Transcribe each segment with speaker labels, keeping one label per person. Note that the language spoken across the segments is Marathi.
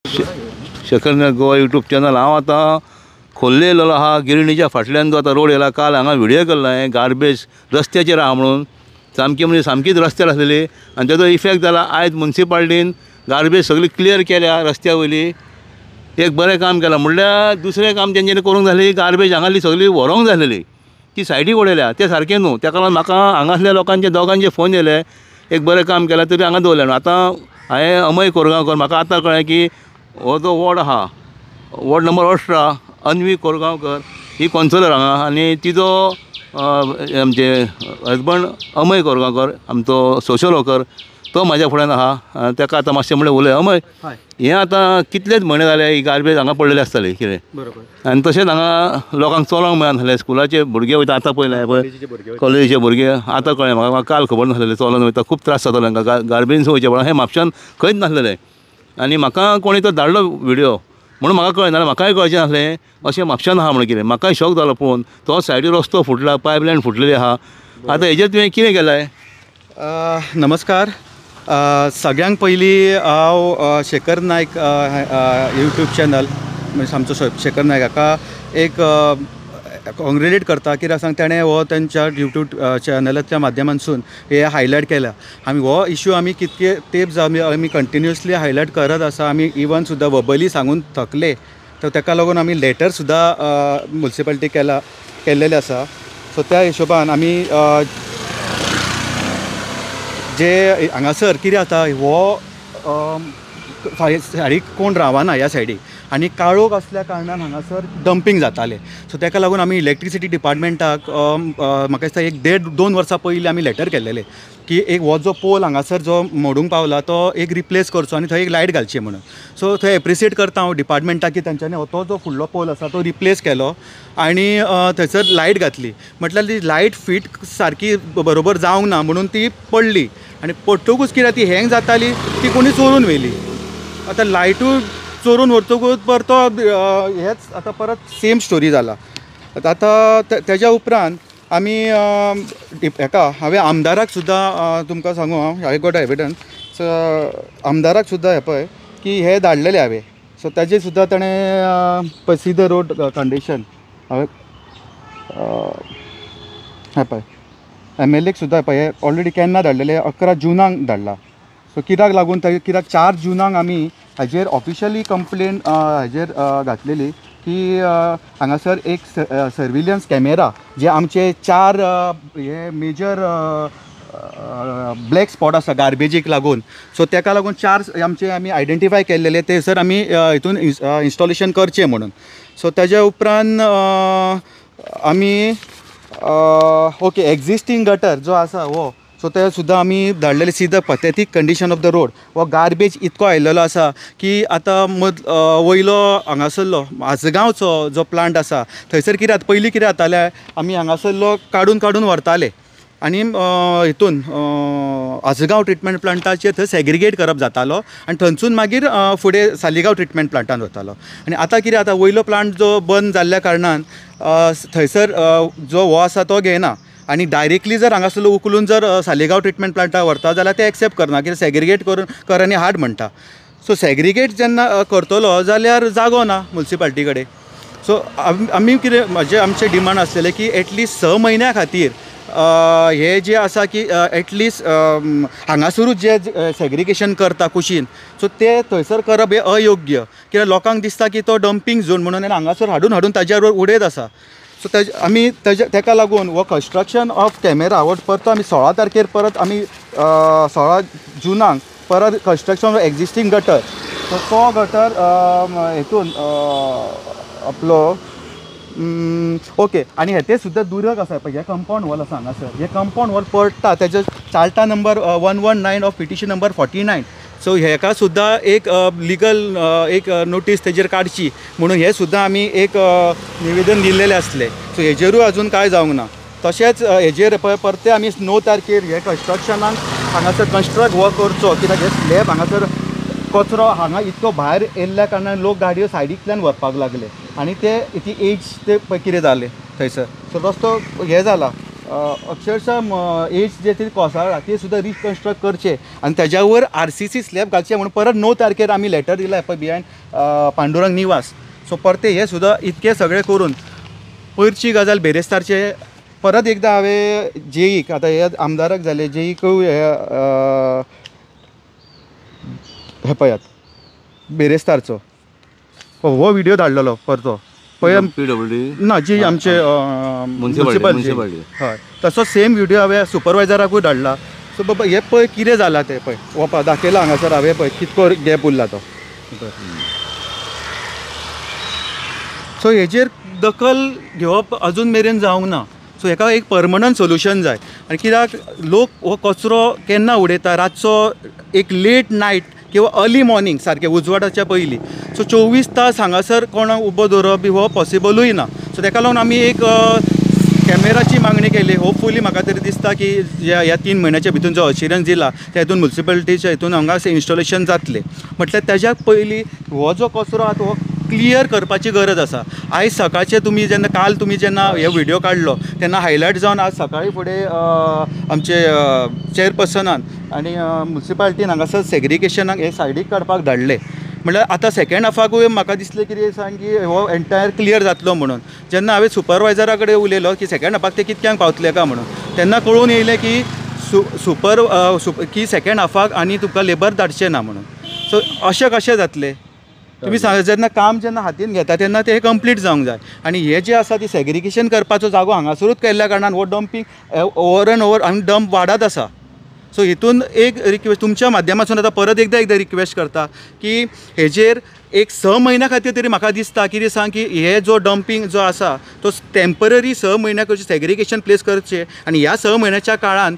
Speaker 1: शेखर नायक गोवा यूट्यूब चॅनल हांव आतां खोल्लेलो आहा गिरणीच्या फाटल्यान जो आतां रोड येयला. काल हांगा व्हिडियो केल्लो हांवें गार्बेज रस्त्याचेर आहा म्हणून सामकीच रस्त्यार आसलेली आनी तेजो इफेक्ट जाला. आयज मुन्सिपाल्टीन गार्बेज सगळी क्लियर केल्या रस्त्या वयली. एक बरें काम केलां म्हणल्यार दुसरें काम तेंच्यांनी करूंक जाली. गार्बेज हांगाली सगळी व्हरोंक जालेली ती सायडीक उडयल्या तें सारकें न्हू. तेका लागून म्हाका हांगासल्या लोकांचे दोगांचे फोन येयले एक बरें काम केलां तरी हांगा दवरलें. आतां हांवें अमय कोरगांवकर म्हाका आतां कळ्ळें की हो जो वॉर्ड आहा वॉर्ड नंबर 18 अन्वी कोरगांवकर ही कौन्सिलर हांगा आनी तिजो आमचे हजबंड अमय कोरगांवकर आमचो सोशल वर्कर तो म्हाज्या फुड्यान आहा. ताका आतां मातशें म्हणलें उलय अमय हें आतां कितलेच म्हयने जाले ही गार्बेज हांगा पडलेली आसतली कितें बरोबर. आनी तशेंच हांगा लोकांक चलोंक मेळनासलें. स्कुलाचे भुरगे वयता आतां पयलें पळय कॉलेजीचे भुरगे आतां कळ्ळें म्हाका काल खबर नासलेलें चलोन वयता खूब त्रास जातालो तांकां गार्बेज वयचें पडलें. हें म्हापशान खंयच नासलेलें आनी म्हाका कोणी तो धाडलो व्हिडियो म्हणून म्हाका कळ्ळें नाल्यार म्हाकाय कळचें नासलें अशें म्हापशान आहा म्हणून कितें. म्हाकाय शॉक जालो पळोवन तो सायडीन रस्तो फुटला पायपलायन फुटलेली आहा. आतां हेजेर तुवें कितें केलाय?
Speaker 2: नमस्कार. सगळ्यांक पयलीं हांव शेखर नायक यूट्यूब चॅनल म्हणजे आमचो शेखर नायक हाका एक कॉंग्रेच्युलेट करता. कित्याक सांग ताणें हो तांच्या यूट्यूब चॅनलाच्या माध्यमांतसून हे हायलायट केला. आमी हो इश्यू आमी कितके तेंप आमी कंटिन्युअसली हायलायट करत आसा. आमी इवन सुद्दां वर्बली सांगून थकले तर ताका लागून आमी लेटर सुद्दां मुन्सिपाल्टीक केल्लेले आसा. सो त्या हिशोबान आमी जे हांगासर कितें जाता हो सायडीक कोण रावना ह्या सायडीक आनी काळोख असल्या कारणान हांगासर डंपींग जातालें. सो ताका लागून आमी इलेक्ट्रिसिटी डिपार्टमेंटाक म्हाका दिसता 1.5-2 वर्सां पयलीं आमी लेटर केल्लेलें की एक हो जो पोल हांगासर जो मोडूंक पावला तो एक रिप्लेस करचो आनी थंय एक लायट घालची म्हणून. सो थंय एप्रिशिएट करता हांव डिपार्टमेंटाक की तांच्यांनी तो जो फुडलो पोल आसा तो रिप्लेस केलो आनी थंयसर लायट घातली. म्हटल्यार ती लायट फिट सारकी बरोबर जावंक ना म्हणून ती पडली आनी पडटकूच कित्याक ती हँग जाताली ती कोणी चोरून व्हेली. आतां लायटूय चोरून व्हरतकूच परतो हेच आतां परत सेम स्टोरी जाला. आतां तेज्या उपरांत आमी हेका हांवें आमदाराक सुद्दां तुमकां सांगू हांव गॉट एविडन्स आमदाराक सुद्दां हे पळय की हे धाडलेले हांवें. सो ताजेर सुद्दां ताणें पळय सी द रोड कंडिशन हांवें हे पळय MLAक सुद्दां पळय ऑलरेडी केन्ना धाडलेले 11 जुनाक धाडला. सो कित्याक लागून कित्याक 4 जुनाक आमी हाजेर ऑफिशियली कंप्लेन हाजेर घातलेली की हांगासर एक सर्विलियन्स कॅमेरा जे आमचे 4 हे मेजर ब्लॅक स्पॉट आसा गार्बेजीक लागून. सो ताका लागून 4 आमचे आमी आयडेंटिफाय केल्लेले ते सर आमी हितून इन्स्टॉलेशन करचें म्हणून. सो ताज्या उपरांत आमी ओके एक्झिस्टींग गटर जो आसा हो सो ते सुद्दां आमी धाडलेले see the pathetic condition of the road. हो गार्बेज इतको आयिल्लो आसा की आतां वयलो हांगासरलो आजगांवचो जो प्लांट आसा थंयसर कितें जाता पयलीं कितें जातालें आमी हांगासरलो काडून व्हरताले आनी हितून आजगांव ट्रिटमेंट प्लांटाचेर थंय सेग्रिगेट करप जातालो आनी थंयसून मागीर फुडें सालिगांव ट्रिटमेंट प्लांटान वतालो. आनी आतां कितें जाता वयलो प्लांट जो बंद जाल्ल्या कारणान थंयसर जो हो आसा तो घेयना आनी डायरेक्टली जर हांगासरलो उखलून जर सालिगांव ट्रिटमेंट प्लांटाक व्हरता जाल्यार ते एक्सेप्ट करना कित्याक सेग्रिगेट कर आनी हाड म्हणटा. सो सेग्रिगेट जेन्ना करतलो जाल्यार जागो ना म्युन्सिपाल्टी कडेन. सो आमी कितें आमचें डिमांड आसलेलें की एटलिस्ट 6 म्हयन्या खातीर हे जे आसा की एटलिस्ट हांगासरूच जे सेग्रिगेशन करता कुशीन सो ते थंयसर करप हें अयोग्य. कित्याक लोकांक दिसता की तो डंपींग झोन म्हणून हांगासर हाडून ताज्या उडयत आसा. सो आमी ताका लागून हो कन्स्ट्रक्शन ऑफ कॅमेरा हो परत आमी 16 तारखेर परत आमी 16 जुनाक परत construction of existing gutter so तो गटर हितून आपलो ओके आनी हे सुद्दां दुरक आसा पळय हे कंपाउंड वॉल आसा हांगासर हे कंपाउंड वॉल पडटा तेजो चार्टा number 119 of petition number 49. So हेका सुद्दां एक लिगल एक नोटीस तेजेर काडची म्हणून हे सुद्दां आमी एक निवेदन दिल्लेलें आसलें. सो हेजेरूय आजून कांय जावंक ना. तशेंच हेजेर पळय परते आमी 9 तारखेर हे कन्स्ट्रक्शनाक हांगासर कन्स्ट्रक्ट हो करचो कित्याक हे स्लॅब हांगासर कचरो हांगा इतको भायर येयल्ल्या कारणान लोक गाडयो सायडींतल्यान व्हरपाक लागले आनी ते ती एज ते कितें जालें थंयसर. सो रस्तो हे जाला अक्षरशः एज जे ते कोसळ्ळा ते सुद्दां रिकन्स्ट्रक्ट करचे आनी त्याच्या वर RCC स्लॅब घालचे म्हणून परत 9 तारखेर आमी लेटर दिला पळय बिहायंड पांडुरंग निवास. सो परते हे सुद्दां इतके सगळे करून पयरची गजाल बेरेस्तारचे परत एकदां हांवें जेईक आतां हे आमदारक जाले जेईक हे पळयात बेरेस्तारचो हो व्हिडिओ धाडलेलो परतो पळय
Speaker 1: PWD
Speaker 2: ना जी आमचे म्युन्सिपालिटी हय तसो सेम व्हिडिओ हांवें सुपरवायझराकूय धाडला. सो बाबा हे पळय कितें जालां तें पळय वपा दाखयला हांगासर हांवें पळय कितको गॅप उरला तो. सो हेजेर दखल घेवप अजून मेरेन जावंक ना. सो हेका एक परमनंट सोल्युशन जाय. आनी कित्याक लोक हो कचरो केन्ना उडयता रातचो एक लेट नायट किंवा अर्ली मॉर्निंग सारकें उजवाडाच्या पयलीं. सो 24 तास हांगासर कोणाक उबो दवरप बी हो पॉसिबलूय ना. सो ताका लागून आमी एक कॅमेराची मागणी केली. होपफुली म्हाका तरी दिसता की ह्या 3 म्हयन्याच्या भितर जो अश्युरन्स दिला त्या हितून म्युन्सिपालिटीच्या हितून हांगा इन्स्टॉलेशन जातलें. म्हटल्यार त्याच्याक पयलीं हो जो कचरो आसा तो क्लियर करपाची गरज आसा. आयज सकाळचे तुमी जेन्ना काल तुमी जेन्ना हे व्हिडिओ काडलो तेन्ना हायलायट जावन आज सकाळी फुडें आमचे चेअरपर्सनान आनी म्युन्सिपालिटीन हांगासर सेग्रिगेशनाक हे सायडीक काडपाक धाडले. म्हळ्यार आतां सेकेंड हाफाकूय म्हाका दिसलें कितें सांग की हो एंटायर क्लियर जातलो म्हणून. जेन्ना हांवें सुपरवायझरा कडेन उलयलो की सेकेंड हाफाक ते कितक्यांक पावतले काय म्हणून तेन्ना कळून येयलें की की सेकेंड हाफाक आनी तुमकां लेबर धाडचे ना म्हणून. सो अशें कशें जातलें तुमी सांग. जेन्ना काम जेन्ना हातीन घेता तेन्ना ते कंप्लीट जावंक जाय. आनी हे जे आसा ती सेग्रिगेशन करपाचो जागो हांगासरूच केल्ल्या कारणान हो डंपींग ओवर एंड ओवर आनी डंप वाडत आसा. सो हितून एक रिक्वेस्ट तुमच्या माध्यमातून आतां परत एकदा रिक्वेस्ट करता की हेजेर एक 6 म्हयन्या खातीर तरी म्हाका दिसता कितें सांग की हे जो डंपींग जो आसा तो टेम्पररी 6 म्हयन्या करचे सेग्रिगेशन प्लेस करचे. आनी ह्या 6 म्हयन्याच्या काळान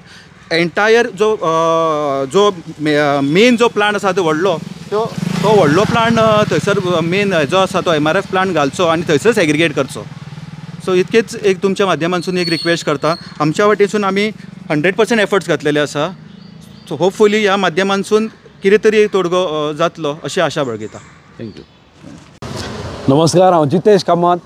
Speaker 2: एंटायर जो मेन जो प्लांट आसा तो व्हडलो तो व्हडलो प्लांट थंयसर मेन जो आसा तो MRF प्लांट घालचो आनी थंयसर सेग्रिगेट करचो. सो इतकेच एक तुमच्या माध्यमांतसून एक रिक्वेस्ट करता. आमच्या वाटेसून आमी 100% एफर्ट्स घातलेले आसा. सो होपफुली ह्या माध्यमांतसून कितें तरी तोडगो जातलो अशी आशा बाळगिता.
Speaker 1: थँक्यू.
Speaker 3: नमस्कार, हांव जितेश कामत.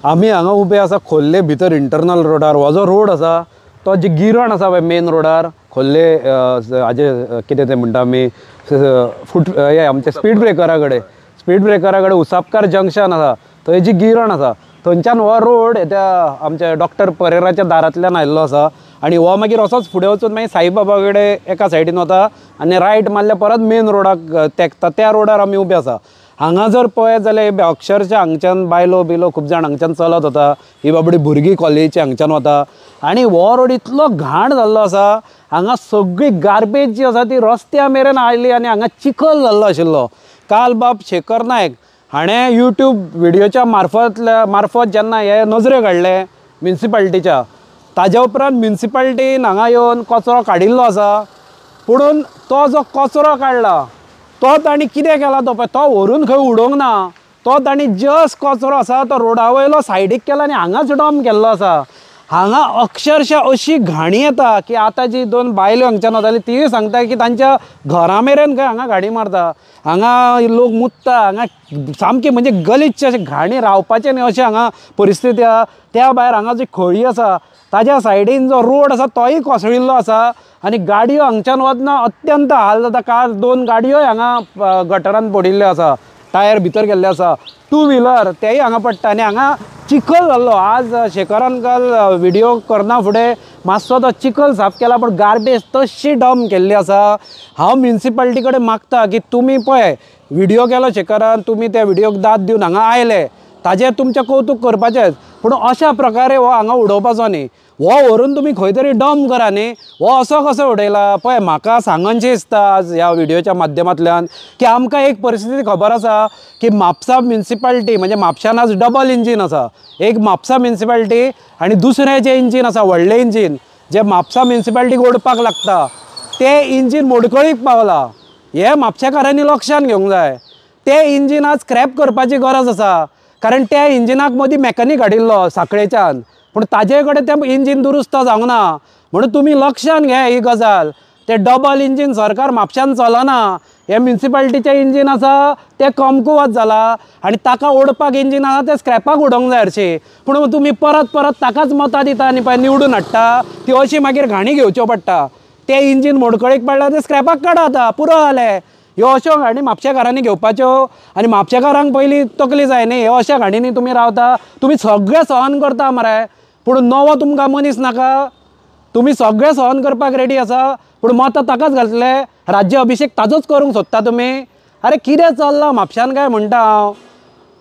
Speaker 3: आमी हांगा उबे आसा खोर्ले भितर इंटरनल रोडार. हो जो रोड आसा तो जे गिरण आसा पळय मेन रोडार खोर्ले हाजे कितें तें म्हणटा आमी हे आमचे स्पीड ब्रेकरा कडेन उसापकार जंक्शन आसा थंय जी गिरण आसा थंयच्यान हो रोड त्या आमच्या डॉक्टर परेराच्या दारांतल्यान आयिल्लो आसा. आनी हो मागीर असोच फुडें वचून मागीर साईबाबा कडेन एका सायडीन वता आनी रायट मारल्यार परत मेन रोडाक तेंकता. त्या रोडार आमी उबे आसा. हांगा जर पळयत जाल्यार अक्षरशः हांगच्यान बायलो बिलो खूब जाण हांगच्यान चलत वता. ही बाबडी भुरगीं कॉलेजीची हांगच्यान वता. आनी हो रोड इतलो घाण जाल्लो आसा. हांगा सगळी गार्बेज जी आसा ती रस्त्या मेरेन आयली आनी हांगा चिखल जाल्लो आशिल्लो. काल बाब शेखर नायक हाणें यूट्यूब व्हिडिओच्या मार्फत जेन्ना हे नजरेक हाडले म्युन्सिपालिटीच्या ताज्या उपरांत म्युन्सिपालिटीन हांगा येवन कचरो काडिल्लो आसा. पुणून तो जो कचरो काडला तो तांणी कितें केला तो पळय तो व्हरून खंय उडोवंक ना. तो तांणी जस्ट कचरो आसा तो रोडा वयलो सायडीक केला आनी हांगाच डंप केल्लो आसा. हांगा अक्षरशः अशी घाणी येता की आतां जी 2 बायल्यो हांगच्यान वताली तीय सांगता की तांच्या घरा मेरेन खंय हांगा गाडी मारता. हांगा लोक मुत्ता. हांगा सामकी म्हणजे गलीच्छ अशें घाणी रावपाचें न्ही अशें हांगा परिस्थिती आसा. त्या भायर हांगा जी खळी आसा ताज्या सायडीन जो रोड आसा तोय कोसळिल्लो आसा आनी गाडयो हांगच्यान वतना अत्यंत हाल जाता. काल 2 गाडयोय हांगा गटरान पडिल्ल्यो आसा. टायर भितर गेल्ले आसा. 2 व्हिलर तेय हांगा पडटा आनी हांगा चिखल जाल्लो. आज शेखरान काल व्हिडिओ करना फुडें मातसो तो चिखल साफ केला पण गार्बेज तशी डंप केल्ली आसा. हांव म्युन्सिपालिटी कडेन मागता की तुमी पळय व्हिडिओ केलो शेखरान तुमी त्या व्हिडिओक दाद दिवन हांगा आयले ताजें तुमचें कौतुक करपाचेंच. पूण अशा प्रकारे हो हांगा उडोवपाचो न्ही. हो व्हरून तुमी खंय तरी डंप करा न्ही. हो असो कसो उडयला पळय. म्हाका सांगनशें दिसता आज ह्या व्हिडिओच्या माध्यमांतल्यान की आमकां एक परिस्थिती खबर आसा की म्हापसा म्युन्सिपालिटी म्हणजे म्हापशान आज डबल इंजीन आसा. एक म्हापसा म्युन्सिपालिटी आनी दुसरें जें इंजीन आसा व्हडलें इंजीन जें म्हापसा म्युन्सिपालिटीक ओडपाक लागता तें इंजीन मोडकळीक पावला. हे म्हापशेकारांनी लक्षांत घेवंक जाय. तें इंजीन आज स्क्रॅप करपाची गरज आसा. कारण त्या इंजिनाक मदीं मॅकॅनीक हाडिल्लो सांखळेच्यान पूण ताजे कडेन तें इंजीन दुरुस्त जावंक ना. म्हणून तुमी लक्षांत घे ही गजाल. ते डबल इंजीन सरकार म्हापशान चलना, हे म्युन्सिपाल्टीचे इंजीन आसा ते कमकुवत जाला आनी ताका ओडपाक इंजीन आसा ते स्क्रॅपाक उडोवंक जाय हरशी. पूण तुमी परत परत ताकाच मतां दिता आनी पळय निवडून हाडटा, ती अशी मागीर घाणी घेवच्यो पडटा. ते इंजीन मोडकळीक पडला ते स्क्रॅपाक काडात, पुरो जालें. ह्यो अश्यो घाणी म्हापशेकारांनी घेवपाच्यो आनी म्हापशेकारांक पयलीं तकली जाय न्ही. ह्यो अशा घाणींनी तुमी रावता, तुमी सगळें सहन करता मरे, पूण नवो तुमकां मनीस नाका. तुमी सगळें सहन करपाक रेडी आसा, पूण मतां ताकाच घातले. राज्य अभिषेक ताजोच करूंक सोदता तुमी. अरे कितें चल्लां म्हापशान काय म्हणटा हांव.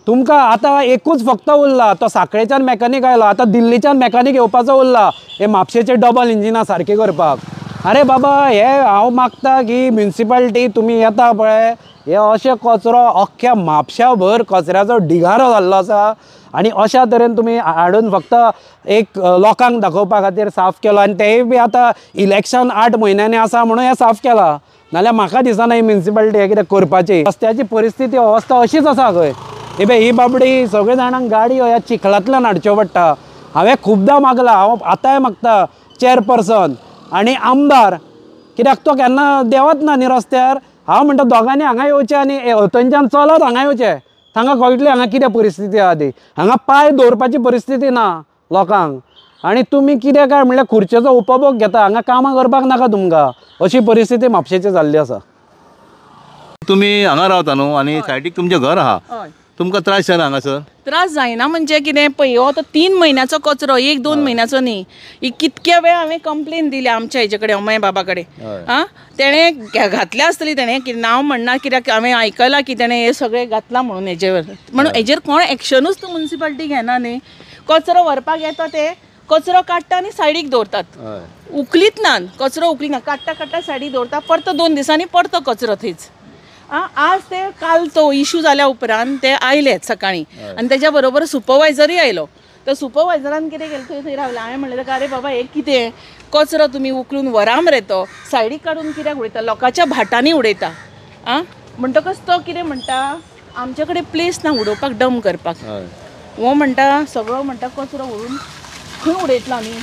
Speaker 3: तुमकां आतां एकूच फक्त उरला, तो सांखळेच्यान मॅकॅनीक आयलो, आतां दिल्लीच्यान मॅकॅनीक येवपाचो उरला हे म्हापशेचे डबल इंजिनां सारके करपाक. अरे बाबा, हे हांव मागता की म्युन्सिपाल्टी तुमी येता पळय, हे अशें कचरो अख्ख्या म्हापशा भर कचऱ्याचो डिगारो जाल्लो आसा आनी अशा तरेन तुमी हाडून फक्त एक लोकांक दाखोवपा खातीर साफ केलो. आनी तेय बी आतां इलेक्शन 8 म्हयन्यांनी आसा म्हणून हे साफ केला. नाल्यार म्हाका दिसना ही म्युन्सिपाल्टी हे कितें करपाची. रस्त्याची परिस्थिती अवस्था अशीच आसा खंय. हे पळय ही बाबडी सगळे जाणांक गाडयो ह्या चिखलांतल्यान हाडच्यो पडटा. हांवें खुबदां मागलां, हांव आतांय मागता चेअरपर्सन आनी आमदार, कित्याक तो केन्ना देवत ना न्ही रस्त्यार. हांव म्हणटा दोगांनी हांगा येवचें आनी थंयच्यान चलत हांगा येवचें. तांकां कळटलें हांगा कितें परिस्थिती आहा ती. हांगा पांय दवरपाची परिस्थिती ना लोकांक. आनी तुमी कितें काय म्हणल्यार खुर्चेचो उपभोग घेता, हांगा कामां करपाक नाका तुमकां. अशी परिस्थिती म्हापशेची जाल्ली आसा.
Speaker 1: तुमी हांगा रावता न्हू आनी सायडीक तुमचें घर आहा, तुमकां त्रास जायना हांगासर?
Speaker 4: त्रास जायना म्हणजे कितें पळय, हो तो 3 म्हयन्याचो कचरो, 1-2 म्हयन्याचो न्ही. ही कितके वेळ हांवें कंप्लेन दिली आमच्या हेजे कडेन, अमय बाबा कडेन. आं, तेणें घातल्या आसतली, तेणें नांव म्हणना कित्याक हांवें आयकलां की तेणें हे सगळें घातलां म्हणून हेजेर. म्हणून हेजेर कोण एक्शनूच तूं म्युन्सिपाल्टी घेना न्ही. कचरो व्हरपाक येता ते कचरो काडटा आनी सायडीक दवरतात. उखलीत ना, कचरो उखली ना, काडटा सायडीक दवरता. परतो 2 दिसांनी परतो कचरो थंयच. आज ते काल तो इश्यू जाल्या उपरांत ते आयले सकाळीं आनी तेज्या बरोबर सुपरवायझरूय आयलो. तर सुपरवायझरान कितें केलें, थंय रावलें. हांवें म्हणलें ताका, अरे बाबा हे कितें कचरो तुमी उखलून व्हरा मरे, तो सायडीक काडून कित्याक उडयता, लोकांच्या भाटांनी उडयता. म्हणटकच तो कितें म्हणटा, आमचे कडेन प्लेस ना उडोवपाक, डंप करपाक. हो म्हणटा सगळो म्हणटा कचरो व्हरून खंय उडयतलो आमी.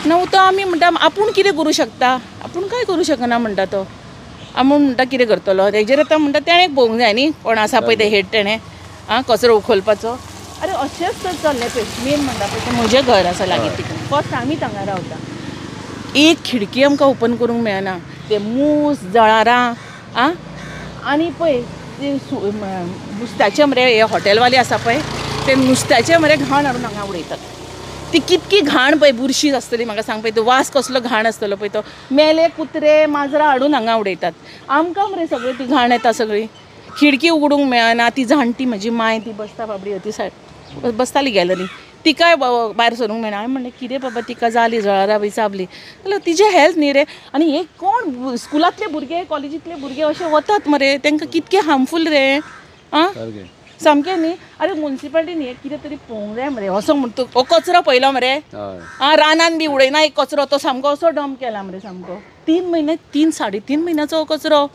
Speaker 4: न्हू तो आमी म्हणटा आपूण कितें करूं शकता, आपूण कांय करूं शकना म्हणटा तो. आमी म्हणटा कितें करतलो. तेजेर आतां म्हणटा तेणें पळोवंक जाय न्ही, कोण आसा पळय ते हेड तेणें कचरो उखलपाचो. अरे अशेंच तर चल्लें पळय. मेन म्हणटा पळय तें म्हजें घर आसा लागीं तितून. फर्स्ट आमी हांगा रावता. एक खिडकी आमकां ओपन करूंक मेळना. ते मूस जळारां आनी पळय ते नुस्त्याचे मरे हे हॉटेलवाले आसा पळय, ते नुस्त्याचे मरे घाण हाडून हांगा उडयतात. ती कितकी घाण पळय, बुरशी आसतली म्हाका सांग पळय. तो वास कसलो घाण आसतलो पळय तो. मेले कुत्रे माजरां हाडून हांगा उडयतात. आमकां मरे सगळी ती घाण येता सगळी. खिडकी उगडूंक मेळना. ती जाणटी म्हजी माय ती बसता बाबडी, ती सायड बसताली गॅलरी, तिकाय भायर सरूंक मेळना. हांवें म्हणलें कितें बाबा तिका जाली जळारां बी चाबली. जाल्यार तिजें हेल्थ न्ही रे. आनी हे कोण स्कुलांतले भुरगे कॉलेजींतले भुरगे अशे वतात मरे, तांकां कितके हार्मफूल रे. सामकें न्ही. अरे म्युन्सिपाल्टीन हे कितें तरी पळोवंक जाय मरे. असो म्हणटा हो कचरो पयलो मरे, रानान बी उडयना एक कचरो, तो सामको असो डंप केला मरे सामको. 3 म्हयने 3-3.5 म्हयन्याचो हो कचरो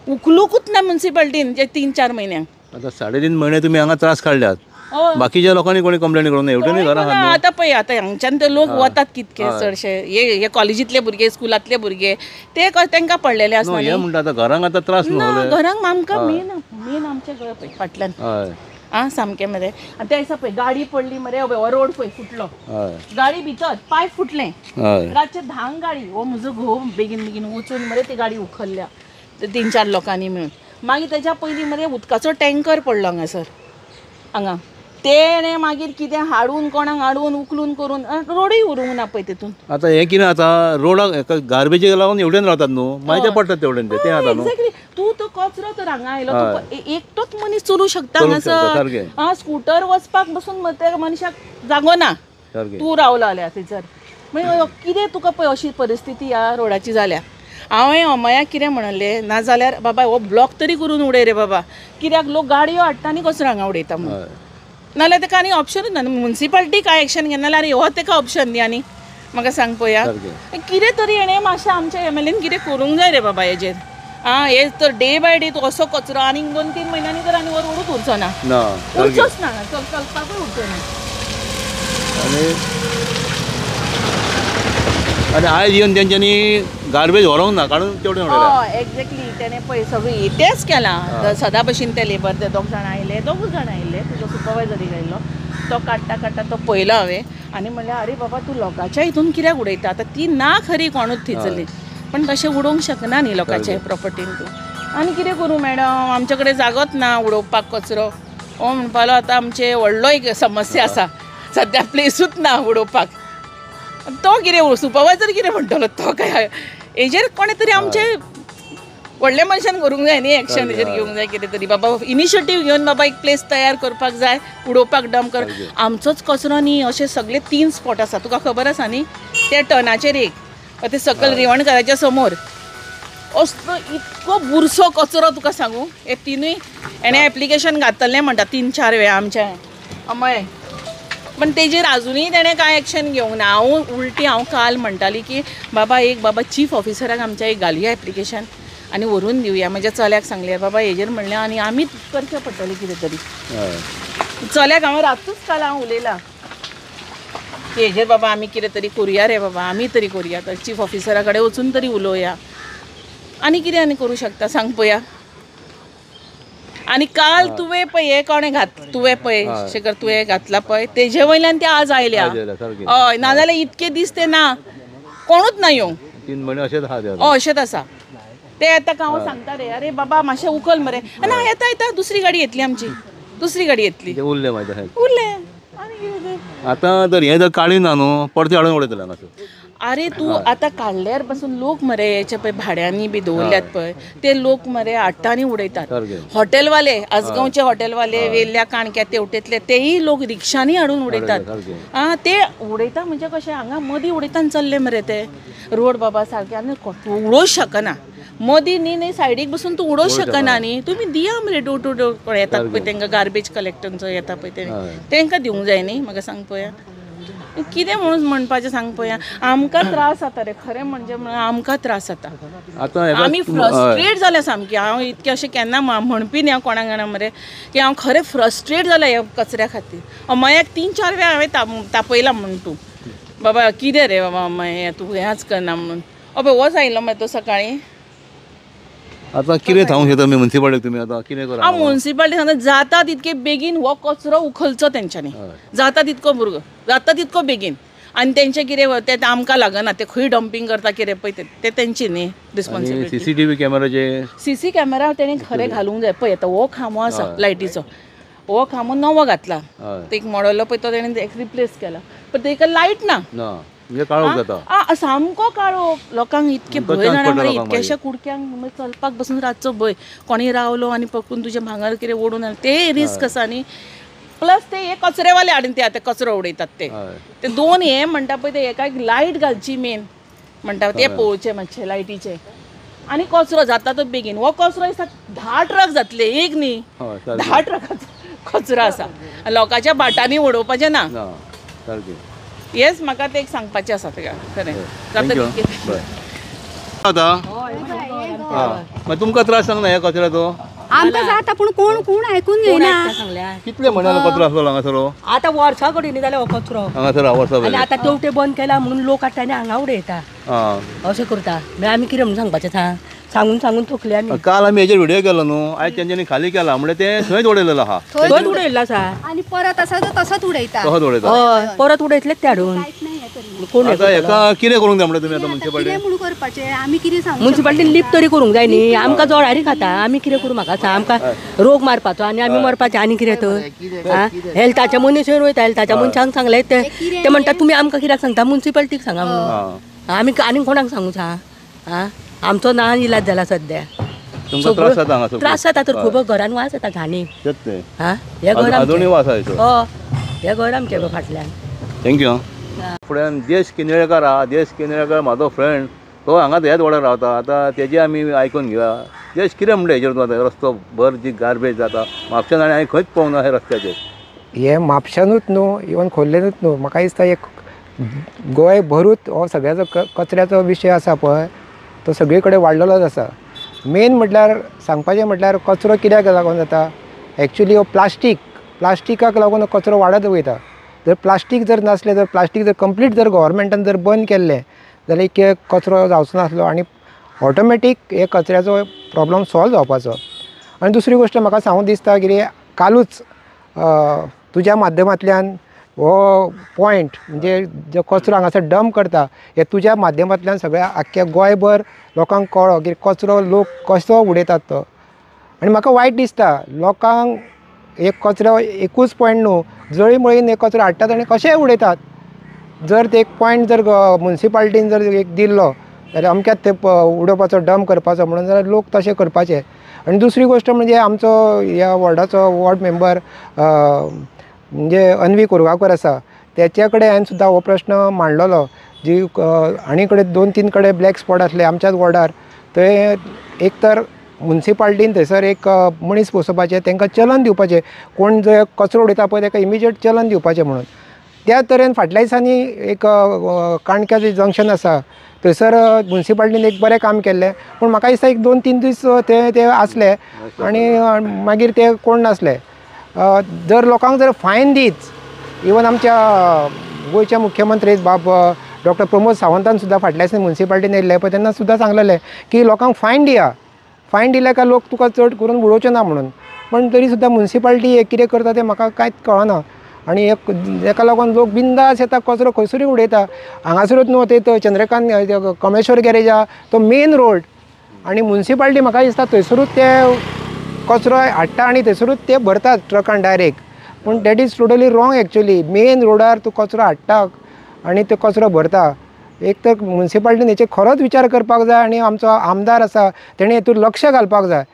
Speaker 4: उखलूकूच ना म्युन्सिपाल्टीन जे 3-4 म्हयन्यांक.
Speaker 1: आता 3.5 महिने तुम्ही हांगा त्रास काढल्यात. बाकीच्या लोकांनी कोणी कंप्लेंट करूंक ना, एवढे घरा
Speaker 4: आतां पळय आतां हांगच्यान ते लोक वतात कितके चडशे हे कॉलेजींतले भुरगे स्कुलांतले भुरगे ते तांकां पडलेले आसता.
Speaker 1: हे म्हणटा आतां घरांक आतां त्रास न्हू.
Speaker 4: घरांक आमकां मेन आमचें घर पळय फाटल्यान सामकें मरे. आनी ते दिसा पळय गाडी पडली मरे, हो रोड पळय फुटलो, गाडी भितर पाय फुटलें, रातचे 10 गाडी. हो म्हजो घोव बेगीन वचून मरे ती गाडी उखल्ल्या 3-4 लोकांनी मेळून. मागीर तेच्या पयलीं मरे उदकाचो टँकर पडलो हांगासर हांगा. तेणें मागीर कितें हाडून कोणाक हाडून उखलून करून रोडूय उरूंक ना पळय तितून.
Speaker 1: आतां हें कितें आतां रोडाक गार्बेजीक लागून एवढेन रावतात न्हू, मागीर ते पडटात तेवढेन ते आतां न्हू.
Speaker 4: तूं तो कचरो तर हांगा आयलो, एकटोच मनीस चलू शकता हांगासर. स्कूटर वचपाक बसून त्या मनशाक जागो ना, तूं रावलो जाल्यार थंयसर. मागीर कितें तुका पळय अशी परिस्थिती ह्या रोडाची जाल्या. हांवें अमयाक कितें म्हणलें, नाजाल्यार बाबा हो ब्लॉक तरी करून उडय रे बाबा, कित्याक लोक गाडयो हाडटा आनी कचरो हांगा उडयता म्हणून. नाल्यार ताका आनी ऑप्शनूच ना. म्युन्सिपाल्टी कांय एक्शन घेना जाल्यार हो ताका ऑप्शन दी. आनी म्हाका सांग पळया, कितें तरी हेणें मातशें आमच्या एमएलएन कितें करूंक जाय रे बाबा हेजेर. हे तर डे बाय डे तूं असो कचरो आनी 2-3 म्हयन्यांनी तर आनी वर उडूच उरचो ना, उरचोच ना, चलपाकूय उरचो ना.
Speaker 1: आनी आयज येवन तेंच्यांनी गार्बेज व्हरोंक ना काडून तेवढें उडयला.
Speaker 4: हय एक्झॅक्टली तेणें पळय सगळी तेंच केलां. सदा भशेन ते लेबर ते दोग जाण आयले, दोगूच जाण आयले, तुजो सुपरवायझर आयलो. तो काडटा तो पळयलो हांवें आनी म्हणलें आरे बाबा तूं लोकांच्या हितून कित्याक उडयता. आतां ती ना खरी कोणूच थिचली पण तशें उडोवंक शकना न्ही लोकांच्या प्रॉपर्टीन तूं. आनी कितें करूं मॅडम, आमचे कडेन जागोच ना उडोवपाक कचरो. हो म्हणपालो आतां आमचे व्हडलो एक समस्या आसा, सद्या प्लेसूच ना उडोवपाक. तो कितें सुपरवायझर कितें म्हणटलो तो काय हेजेर कोणें तरी आमचे व्हडल्या मनशान करूंक जाय न्ही एक्शन हेजेर घेवंक जाय कितें तरी. बाबा इनिशिएटीव घेवन बाबा एक प्लेस तयार करपाक जाय, उडोवपाक डंप कर. आमचोच कचरो न्ही अशे सगळे 3 स्पॉट आसा तुका खबर आसा न्ही. त्या टनाचेर एक ते सकयल रिवणकराच्या समोर असलो इतको बुरसो कचरो तुका सांगू. हे तिनूय हेणें एप्लिकेशन घातलें म्हणटा 3-4 वेळा आमच्या अमय, पण तेजेर आजुनूय तेणें कांय एक्शन घेवंक ना. हांव काल म्हणटाली की बाबा चीफ ऑफिसराक आमच्या एक घालुया एप्लिकेशन आनी व्हरून दिवया. म्हज्या चल्याक सांगलें बाबा हेजेर म्हणलें आनी आमीच करचें पडटलें कितें तरी. चल्याक हांवें रातूच काल हांव उलयलां की हेजेर बाबा आमी कितें तरी करुया रे बाबा, आमी तरी करुया. तर चीफ ऑफिसरा कडेन वचून तरी उलोवया. आनी कितें आनी करूं शकता सांग पळया. आनी काल तुवें पळय हें कोणें तुवें पळय शेखर तुवें घातला पळय तेजे वयल्यान ते आज आयल्या. हय नाजाल्यार इतके दीस ते ना, कोणूच ना येवंक.
Speaker 1: 3 म्हयने अशेंच आहा ते.
Speaker 4: अशेंच आसा ते. येता का हांव सांगता रे अरे बाबा मातशें उखल मरे. ना येता दुसरी गाडी येतली आमची, दुसरी गाडी येतली.
Speaker 1: उरले मागीर
Speaker 4: उरले.
Speaker 1: आतां तर हें जर काडली ना न्हू परते हाडून उडयतले हांगासर.
Speaker 4: अरे तू आतां काडल्यार पासून लोक मरे हेचे पळय भाड्यांनी बी दवरल्यात पळय ते लोक मरे हाडटानी उडयतात. हॉटेलवाले आसगांवचे हॉटेलवाले वेल्ल्या काणक्या तेवटेतले तेही लोक रिक्षांनी हाडून उडयतात. ते उडयता म्हणजे कशें हांगा मदीं उडयतान चल्ले मरे ते रोड बाबा सारके. आनी उडोवंक शकना मदीं न्ही सायडीक बसून तूं उडोवंक शकना न्ही. तुमी दिया मरे डोर टू डोर येतात पळय तांकां गार्बेज कलेक्टरचो येता पळय तांकां दिवंक जाय न्ही. म्हाका सांग पळया कितें म्हणून म्हणपाचें सांग पळया. आमकां त्रास जाता रे खरें म्हणजे आमकां त्रास जाता. आमी फ्रस्ट्रेट जाल्या सामकी. हांव इतकें अशें केन्ना म्हणपी न्ही हांव कोणाक जाणा मरे की हांव खरें फ्रस्ट्रेट जालें ह्या कचऱ्या खातीर. अमयाक 3-4 वेळा हांवें तापयलां म्हण तूं बाबा कितें रे बाबा अमय तूं हेंच करना म्हणून. अबे वच आयलो मरे तो सकाळीं.
Speaker 1: आतां कितें सांगूंक शकता म्युन्सिपालिटीक तुमी आतां कितें करा.
Speaker 4: हांव म्युन्सिपालिटी सांगता जाता तितके बेगीन हो कचरो उखलचो तेंच्यांनी. जाता तितको भुरगो जाता तितको बेगीन. आनी तेंचें कितें तें आमकां लागना ते खंय डंपींग करता कितें पळय ते तेंची न्ही रिस्पॉन्सिबिलिटी.
Speaker 1: CCTV कॅमेराचे
Speaker 4: CC कॅमेरा तेणें खरें घालूंक जाय. पळय आतां हो खांबो आसा लायटीचो हो खांबो नवो घातला. एक मॉडलो पळय तो तेणें रिप्लेस केला पण तेका लायट ना.
Speaker 1: म्हणजे काळोख जाता
Speaker 4: सामको काळोख. लोकांक इतके भंय जाणा मरे इतक्याशा कुडक्यांक चलपाक बसून रातचो भंय कोणी रावलो आनी पकडून तुजें भांगर कितें ओडून ते रिस्क आसा न्ही. प्लस ते हे कचरेवाले हाडून ते आतां कचरो उडयतात ते 2 हे म्हणटा पळय ते एका लायट घालची मेन म्हणटा ते पळोवचें मातशें लायटीचे. आनी कचरो जाता तो बेगीन. हो कचरो दिसता 10 ट्रक जातले एक न्ही 10 ट्रकाचो कचरो आसा. लोकांच्या भाटांनी उडोवपाचें ना. येस म्हाका ते एक सांगपाचें आसा तेका खरें जाता
Speaker 1: आतां तुमकां त्रास सांगना ह्या कचऱ्याचो.
Speaker 5: आमकां जाता पूण कोण आयकून घेयना.
Speaker 1: कितले म्हयन्यालो कचरो आसलो हांगासर.
Speaker 6: आतां वर्सां घडी न्ही जाल्यार हो कचरो
Speaker 1: हांगासर वर्सां
Speaker 6: आनी आतां तेवटे बंद केला म्हणून लोक हाडटा आनी हांगा उडयता अशें करता. मागीर आमी कितें म्हणून सांगपाचें सांगून थकले आमी.
Speaker 1: काल आमी हेजेर व्हिडिओ केलो न्हू आयज तेंच्यांनी खाली केला म्हणजे ते थंयच उडयलेलो आहा.
Speaker 6: थंय उडयल्लो आसा
Speaker 5: आनी परत आसा तो तसोच उडयता.
Speaker 1: तसोच उडयता.
Speaker 6: हय परत उडयतलेच ते हाडून. कोण
Speaker 1: आतां हेका कितें करूंक जाय म्हणटा तुमी आतां म्युन्सिपालिटी.
Speaker 5: कितें म्हणून करपाचें आमी कितें सांगू.
Speaker 6: म्युन्सिपालिटीन लिफ्ट तरी करूंक जाय न्ही. आमकां जळारी खाता आमी कितें करूं म्हाका सांग. आमकां रोग मारपाचो आनी आमी मरपाचें आनी कितें तर हेल्थाच्या मनशान वयता हेल्थाच्या मनशांक सांगले ते म्हणटा तुमी आमकां कित्याक सांगता म्युन्सिपालिटीक सांगा म्हणून. आमी आनी कोणाक सांगू सांग. आमचो ना इलाज जाला सद्या.
Speaker 1: तुमकां त्रास जाता हांगासर.
Speaker 6: त्रास जाता तर खूब घरान वास येता घाणी.
Speaker 1: हे घर आमचें
Speaker 6: हे घर आमचें गो फाटल्यान.
Speaker 1: थँक्यू. फुड्यान देश किनळेकार आहा. देश किनळेकार म्हाजो फ्रेंड तो हांगाच ह्याच वाड्यार रावता. आतां तेजे आमी आयकून घेवया. देश कितें म्हणटा हेजेर तूं आतां रस्तो भर जी गार्बेज जाता म्हापशान आनी हांवें खंयच पळोवंक ना हे रस्त्याचेर.
Speaker 7: हे म्हापशानूच न्हू इवन खोर्लेनूच न्हू म्हाका दिसता एक गोंय भरूच हो सगळ्याचो कचऱ्याचो विशय आसा पळय तो सगळे कडेन वाडलेलोच आसा. मेन म्हटल्यार सांगपाचें म्हटल्यार कचरो कित्याक लागून जाता. एक्चुली हो प्लास्टिकाक लागून कचरो वाडत वयता. जर प्लास्टीक जर नासलें जर प्लास्टीक जर कंप्लीट जर गव्हर्मेंटान जर बंद केल्लें जाल्यार इतके कचरो जावचो नासलो आनी ऑटोमॅटीक हे कचऱ्याचो प्रॉब्लम सॉल्व जावपाचो. आनी दुसरी गोश्ट म्हाका सांगूं दिसता कितें कालूच तुज्या माध्यमांतल्यान हो पॉयंट म्हणजे जो कचरो हांगासर डंप करता हे तुज्या माध्यमांतल्यान सगळ्या आख्ख्या गोंयभर लोकांक कळ्ळो की कचरो लोक कसो उडयतात तो. आनी म्हाका वायट दिसता लोकांक एक कचरो एकूच पॉयंट न्हू जळी मळीन एक कचरो हाडटात आनी कशेंय उडयतात. जर ते एक पॉयंट जर मुन्सिपाल्टीन जर एक दिल्लो जाल्यार अमक्यात ते उडोवपाचो डंप करपाचो म्हणून जाल्यार लोक तशें करपाचे. आनी दुसरी गोश्ट म्हणजे आमचो ह्या वॉर्डाचो वॉर्ड मेंबर म्हणजे अन्वी कोरगांवकर आसा त्याच्या कडेन हांवें सुद्दां हो प्रश्न मांडलेलो जी आनी कडेन 2-3 कडेन ब्लॅक स्पॉट आसले आमच्याच वॉर्डार. थंय एक तर मुन्सिपाल्टीन थंयसर एक मनीस बसोवपाचे तांकां चलन दिवपाचें कोण जर कचरो उडयता पळय ताका इमिजिएट चलन दिवपाचें म्हणून. त्या तरेन फाटल्या दिसांनी एक काणक्या जे जंक्शन आसा थंयसर मुन्सिपाल्टीन एक बरें काम केल्लें पूण म्हाका दिसता एक 2-3 दीस ते आसले आनी मागीर ते कोण नासले. जर लोकांक जर फायन दीत इवन आमच्या गोंयचे मुख्यमंत्री डॉक्टर प्रमोद सावंतान सुद्दां फाटल्या दिसांनी मुन्सिपाल्टीन येयल्ले पळय तेन्ना सुद्दां सांगलेलें की लोकांक फायन दिया फायन दिल्या काय लोक तुका चड करून उडोवचे ना म्हणून. पण तरी सुद्दां मुन्सिपाल्टी हे कितें करता तें म्हाका कांयच कळना. आनी हेका लागून लोक बिंदास येता कचरो खंयसरूय उडयता. हांगासरूच न्हू ते चंद्रकांत कमेश्वर गॅरेजा तो मेन रोड आनी मुन्सिपाल्टी म्हाका दिसता थंयसरूच ते कचरो हाडटा आनी थंयसरूच ते भरतात ट्रकान डायरेक्ट. पूण that is totally wrong actually. Main रोडार तूं कचरो हाडटा आनी तो कचरो भरता. एक तर मुन्सिपाल्टीन हेचेर खरोच विचार करपाक जाय आनी आमचो आमदार आसा तेणें हेतूर लक्ष घालपाक जाय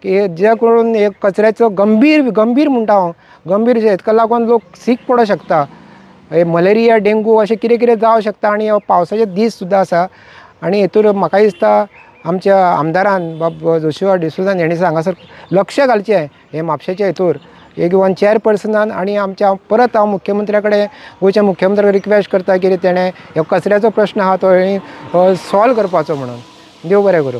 Speaker 7: की जे करून एक कचऱ्याचो गंभीर म्हणटा हांव गंभीर हेका लागून लोक सीक पडों शकता. हे मलेरिया डेंगू अशें कितें कितें जावं शकता आनी पावसाचे दीस सुद्दां आसा आनी हेतूर म्हाका दिसता आमच्या आमदारान बाब जोशुआ डिसोजान हेणें हांगासर लक्ष घालचें हे म्हापशेच्या हेतूर एक वन चेअरपर्सनान आनी आमच्या परत हांव मुख्यमंत्र्या कडेन गोंयच्या मुख्यमंत्र्याक रिक्वेस्ट करता की तेणें ह्यो कचऱ्याचो प्रश्न आहा तो सॉल्व करपाचो म्हणून. देव बरें करूं.